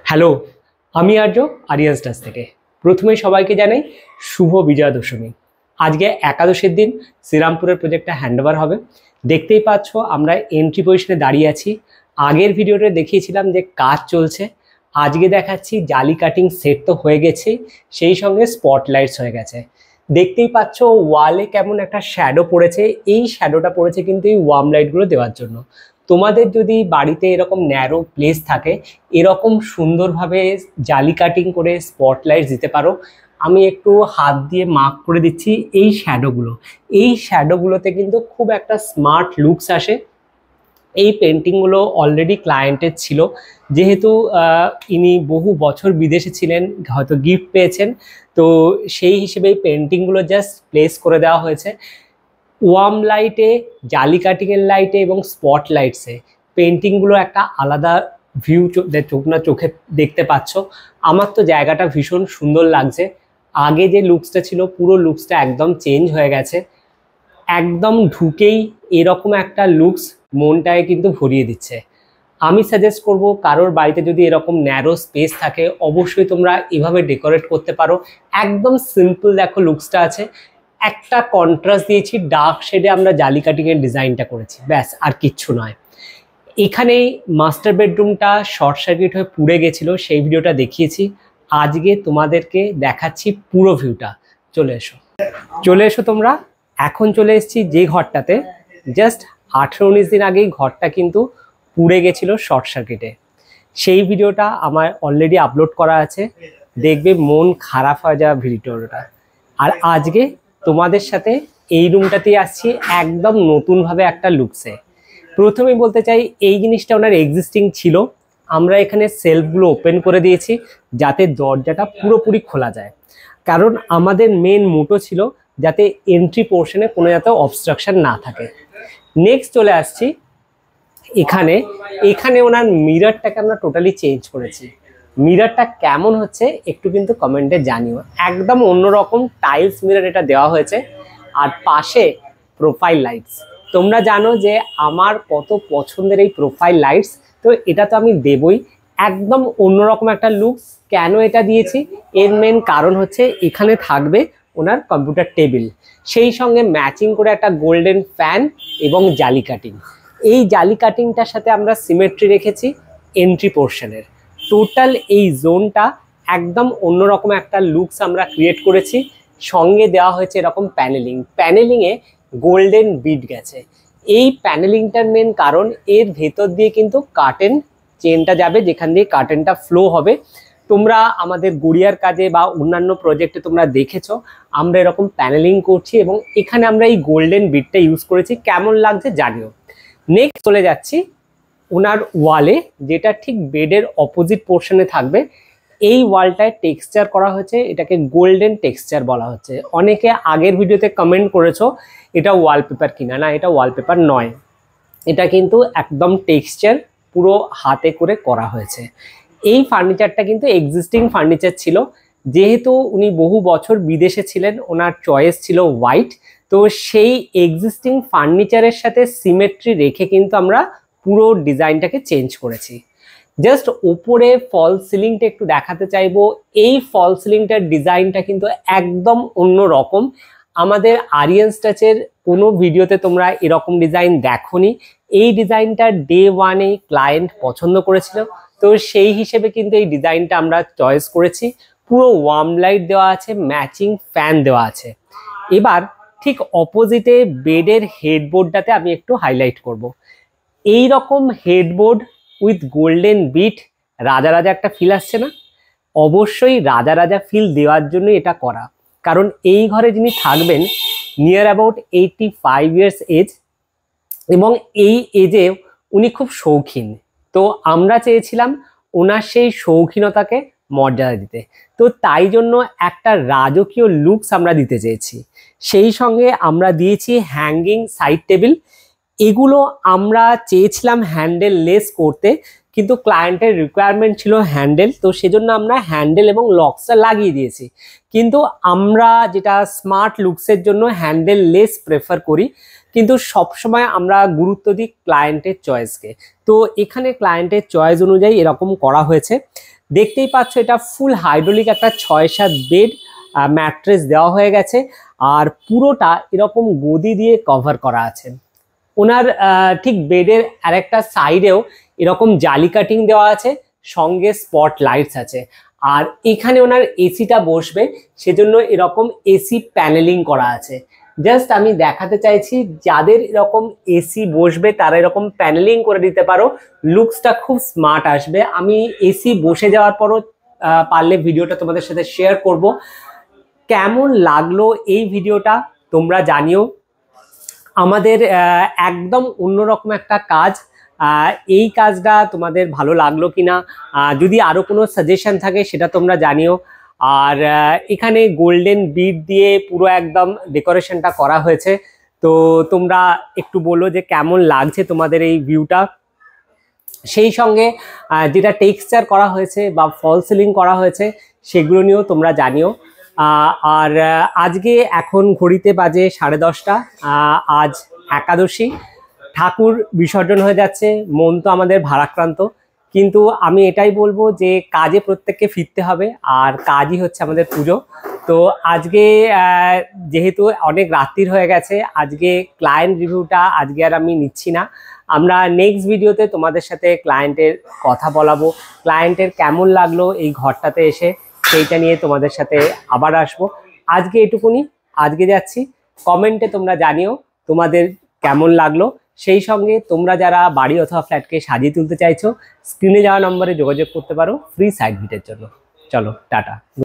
Hello, আমি আর্য Aryan stars থেকে। প্রথমে সবাইকে জানাই শুভ বিজয়া দশমী। আজকে একাদশীর দিন শ্রীরামপুরের প্রজেক্টটা হ্যান্ডওভার হবে। দেখতেই পাচ্ছ আমরা এন্ট্রি পজিশনে দাঁড়িয়ে আছি। আগের ভিডিওতে দেখিয়েছিলাম যে কাজ চলছে, আজকে দেখাচ্ছি জালি কাটিং সেট তো হয়ে গেছে, সেই সঙ্গে স্পটলাইটস হয়ে গেছে। দেখতেই পাচ্ছ ওয়ালে কেমন একটা শ্যাডো পড়েছে, এই শ্যাডোটা পড়েছে কিন্তু এই ওয়ার্ম লাইটগুলো দেওয়ার জন্য। তোমাদের যদি বাড়িতে এরকম ন্যারো প্লেস থাকে, এরকম সুন্দরভাবে জালি কাটিং করে স্পটলাইট দিতে পারো। আমি একটু হাত দিয়ে মার্ক করে দিচ্ছি এই শ্যাডোগুলোতে কিন্তু খুব একটা স্মার্ট লুকস আসে। এই পেন্টিংগুলো অলরেডি ক্লায়েন্টের ছিল, যেহেতু ইনি বহু বছর বিদেশে ছিলেন, হয়তো গিফট পেয়েছেন, তো সেই হিসেবে এই পেন্টিংগুলো জাস্ট প্লেস করে দেওয়া হয়েছে। ওয়ার্ম লাইটে, জালি কাটিংয়ের লাইটে এবং স্পট লাইটসে পেন্টিংগুলো একটা আলাদা ভিউ চোখে দেখতে পাচ্ছ। আমার তো জায়গাটা ভীষণ সুন্দর লাগছে। আগে যে লুকসটা ছিল পুরো লুকসটা একদম চেঞ্জ হয়ে গেছে। একদম ঢুকেই এরকম একটা লুকস মনটায় কিন্তু ভরিয়ে দিচ্ছে। আমি সাজেস্ট করব কারোর বাড়িতে যদি এরকম ন্যারো স্পেস থাকে, অবশ্যই তোমরা এভাবে ডেকোরেট করতে পারো। একদম সিম্পল দেখো লুকসটা আছে, একটা কন্ট্রাস্ট দিয়েছি, ডার্ক শেডে আমরা জালি কাটিংয়ের ডিজাইনটা করেছি, ব্যাস আর কিচ্ছু নয়। এখানেই মাস্টার বেডরুমটা শর্ট সার্কিট হয়ে পুড়ে গেছিলো, সেই ভিডিওটা দেখিয়েছি। আজকে তোমাদেরকে দেখাচ্ছি পুরো ভিউটা। চলে এসো তোমরা। এখন চলে এসেছি যে ঘরটাতে জাস্ট 18-19 দিন আগেই ঘরটা কিন্তু পুড়ে গেছিলো শর্ট সার্কিটে। সেই ভিডিওটা আমার অলরেডি আপলোড করা আছে, দেখবে মন খারাপ হয়ে যাওয়া ভিডিওটা। আর আজকে তোমাদের সাথে এই রুমটাতেই আসছি একদম নতুনভাবে একটা লুকসে। প্রথমেই বলতে চাই এই জিনিসটা ওনার এক্সিস্টিং ছিল, আমরা এখানে সেলফগুলো ওপেন করে দিয়েছি যাতে দরজাটা পুরোপুরি খোলা যায়, কারণ আমাদের মেন মোটো ছিল যাতে এন্ট্রি পোর্শনে কোনো যাতে অবস্ট্রাকশন না থাকে। নেক্সট চলে আসছি এখানে ওনার মিররটাকে আমরা টোটালি চেঞ্জ করেছি। মিররটা কেমন হচ্ছে একটু কিন্তু কমেন্টে জানিও। একদম অন্যরকম টাইলস মিরর এটা দেওয়া হয়েছে। আর পাশে প্রোফাইল লাইটস, তোমরা জানো যে আমার কত পছন্দের এই প্রোফাইল লাইটস, তো এটা তো আমি দেবই। একদম অন্যরকম একটা লুকস। কেন এটা দিয়েছি, এর মেন কারণ হচ্ছে এখানে থাকবে ওনার কম্পিউটার টেবিল, সেই সঙ্গে ম্যাচিং করে একটা গোল্ডেন ফ্যান এবং জালি কাটিং। এই জালি কাটিংটার সাথে আমরা সিমেট্রি রেখেছি এন্ট্রি পোর্শনের। টোটাল এই জোনটা একদম অন্যরকম একটা লুকস আমরা ক্রিয়েট করেছি। সঙ্গে দেওয়া হয়েছে এরকম প্যানেলিংয়ে গোল্ডেন বিড গেছে। এই প্যানেলিংটার মেন কারণ এর ভেতর দিয়ে কিন্তু কার্টেন চেনটা যাবে, যেখান দিয়ে কার্টেনটা ফ্লো হবে। তোমরা আমাদের গড়িয়ার কাজে বা অন্যান্য প্রজেক্টে তোমরা দেখেছো আমরা এরকম প্যানেলিং করছি এবং এখানে আমরা এই গোল্ডেন বিডটা ইউজ করেছি। কেমন লাগছে জানিও। নেক্সট চলে যাচ্ছি ওনার ওয়ালে, যেটা ঠিক বেডের অপোজিট পোর্শনে থাকবে। এই ওয়ালটায় টেক্সচার করা হয়েছে, এটাকে গোল্ডেন টেক্সচার বলা হচ্ছে। অনেকে আগের ভিডিওতে কমেন্ট করেছো এটা ওয়ালপেপার কিনা, না এটা ওয়ালপেপার নয়, এটা কিন্তু একদম টেক্সচার পুরো হাতে করে করা হয়েছে। এই ফার্নিচারটা কিন্তু এক্সিস্টিং ফার্নিচার ছিল, যেহেতু উনি বহু বছর বিদেশে ছিলেন, ওনার চয়েস ছিল হোয়াইট, তো সেই এক্সিস্টিং ফার্নিচারের সাথে সিমেট্রি রেখে কিন্তু আমরা পুরো ডিজাইনটাকে চেঞ্জ করেছি। জাস্ট ওপরে ফল সিলিংটা একটু দেখাতে চাইবো। এই ফল সিলিংটার ডিজাইনটা কিন্তু একদম অন্য রকম। আমাদের আরিয়ান টাচের কোনো ভিডিওতে তোমরা এরকম ডিজাইন দেখোনি। এই ডিজাইনটা ডে 1-এ ক্লায়েন্ট পছন্দ করেছিল, তো সেই হিসেবে কিন্তু এই ডিজাইনটা আমরা চয়েস করেছি। পুরো ওয়ার্ম লাইট দেওয়া আছে, ম্যাচিং ফ্যান দেওয়া আছে। এবার ঠিক অপোজিটে বেডের হেডবোর্ডটাতে আমি একটু হাইলাইট করব। এই রকম হেডবোর্ড উইথ গোল্ডেন বিট, রাজা রাজা একটা ফিল আসছে না? অবশ্যই রাজা রাজা ফিল দেওয়ার জন্য এটা করা, কারণ এই ঘরে যিনি থাকবেন নিয়ার অ্যাবাউট 85 ইয়ার্স এজ, এবং এই এজে উনি খুব শৌখিন। তো আমরা চেয়েছিলাম ওনার সেই শৌখিনতাকে মর্যাদা দিতে, তো তাই জন্য একটা রাজকীয় লুকস আমরা দিতে চেয়েছি। সেই সঙ্গে আমরা দিয়েছি হ্যাঙ্গিং সাইড টেবিল। এগুলো আমরা চেয়েছিলাম হ্যান্ডেল লেস করতে, কিন্তু ক্লায়েন্টের রিকোয়ারমেন্ট ছিল হ্যান্ডেল, তো সেজন্য আমরা হ্যান্ডেল এবং লকসটা লাগিয়ে দিয়েছি। কিন্তু আমরা যেটা স্মার্ট লুকসের জন্য হ্যান্ডেল লেস প্রেফার করি, কিন্তু সবসময় আমরা গুরুত্ব দিই ক্লায়েন্টের চয়েসকে। তো এখানে ক্লায়েন্টের চয়েস অনুযায়ী এরকম করা হয়েছে। দেখতেই পাচ্ছ এটা ফুল হাইড্রোলিক একটা 6-7 বেড ম্যাট্রেস দেওয়া হয়ে গেছে, আর পুরোটা এরকম গদি দিয়ে কভার করা আছে। ওনার ঠিক বেডের আরেকটা সাইডেও এরকম জালি কাটিং দেওয়া আছে, সঙ্গে স্পট লাইটস আছে। আর এখানে ওনার এসিটা বসবে, সেজন্য এরকম এসি প্যানেলিং করা আছে। জাস্ট আমি দেখাতে চাইছি, যাদের এরকম এসি বসবে তারা এরকম প্যানেলিং করে দিতে পারো, লুকসটা খুব স্মার্ট আসবে। আমি এসি বসে যাওয়ার পরও পারলে ভিডিওটা তোমাদের সাথে শেয়ার করব। কেমন লাগলো এই ভিডিওটা তোমরা জানিও। আমাদের একদম অন্যরকম একটা কাজ, এই কাজটা তোমাদের ভালো লাগলো কিনা, যদি আরো কোনো সাজেশন থাকে সেটা তোমরা জানিও। আর এখানে গোল্ডেন বিড দিয়ে পুরো একদম ডেকোরেশনটা করা হয়েছে। তো তোমরা একটু বলো যে কেমন লাগছে তোমাদের এই ভিউটা। সেই সঙ্গে যেটা টেক্সচার করা হয়েছে বা ফল সিলিং করা হয়েছে সেগুলো নিয়েও তোমরা জানিও। আর আজকে এখন ঘড়িতে বাজে 10:30। আজ একাদশী, ঠাকুর বিসর্জন হয়ে যাচ্ছে, মন তো আমাদের ভারাক্রান্ত। কিন্তু আমি এটাই বলবো যে কাজে প্রত্যেককে ফিরতে হবে, আর কাজই হচ্ছে আমাদের পুজো। তো আজকে যেহেতু অনেক রাত্রির হয়ে গেছে, আজকে ক্লায়েন্ট রিভিউটা আজকে আর আমি নিচ্ছি না। আমরা নেক্সট ভিডিওতে তোমাদের সাথে ক্লায়েন্টের কথা বলাবো, ক্লায়েন্টের কেমন লাগলো এই ঘরটাতে এসে সেইটা নিয়ে তোমাদের সাথে আবার আসবো। আজকে এটুকুনি, আজকে যাচ্ছি। কমেন্টে তোমরা জানিও তোমাদের কেমন লাগলো। সেই সঙ্গে তোমরা যারা বাড়ি অথবা ফ্ল্যাটকে সাজিয়ে তুলতে চাইছো, স্ক্রিনে যাওয়া নম্বরে যোগাযোগ করতে পারো ফ্রি সাইট ভিজিটের জন্য। চলো টাটা।